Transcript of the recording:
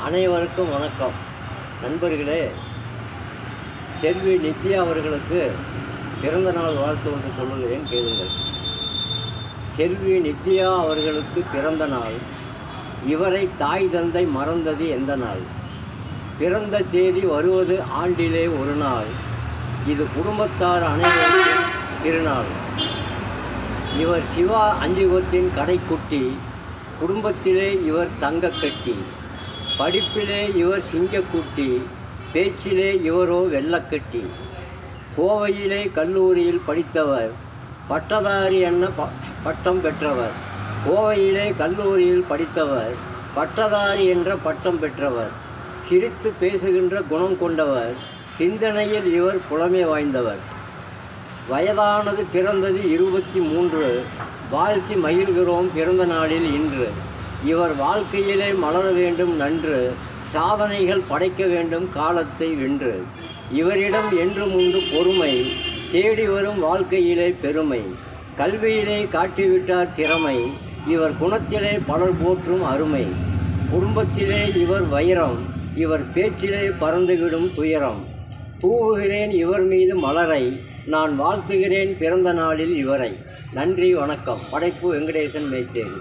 அனைவருக்கும் வணக்கம். நண்பர்களே, செல்வி நித்யா அவர்களுக்கு பிறந்த நாள் வாழ்த்து ஒன்று சொல்லுகிறேன், கேளுங்கள். செல்வி நித்யா அவர்களுக்கு பிறந்த நாள். இவரை தாய் தந்தை மறந்தது எந்த நாள்? பிறந்த தேதி வருவது ஆண்டிலே ஒரு நாள். இது குடும்பத்தார் அனைவருக்கும் திருநாள். இவர் சிவா அஞ்சுகத்தின் கடைக்குட்டி. குடும்பத்திலே இவர் தங்கக்கட்டி. படிப்பிலே இவர் சிங்கக்குட்டி. பேச்சிலே இவரோ வெள்ளக்கட்டி. கோவையிலே கல்லூரியில் படித்தவர். பட்டதாரி என்ன பட்டம் பெற்றவர். கோவையிலே கல்லூரியில் படித்தவர். பட்டதாரி என்ற பட்டம் பெற்றவர். சிரித்து பேசுகின்ற குணம் கொண்டவர். சிந்தனையில் இவர் புலமை வாய்ந்தவர். வயதானது பிறந்தது 23. வாழ்த்தி மகிழ்கிறோம் பிறந்த நாளில் இன்று. இவர் வாழ்க்கையிலே மலர வேண்டும் நன்று. சாதனைகள் படைக்க வேண்டும் காலத்தை வென்று. இவரிடம் என்றும் உண்டு பொறுமை. தேடி வரும் வாழ்க்கையிலே பெருமை. கல்வியிலே காட்டிவிட்டார் திறமை. இவர் குணத்திலே பலர் போற்றும் அருமை. குடும்பத்திலே இவர் வைரம். இவர் பேச்சிலே பறந்துவிடும் துயரம். தூவுகிறேன் இவர் மீது மலரை. நான் வாழ்த்துகிறேன் பிறந்த நாளில் இவரை. நன்றி, வணக்கம். படைப்பு வெங்கடேசன் மேச்சேரி.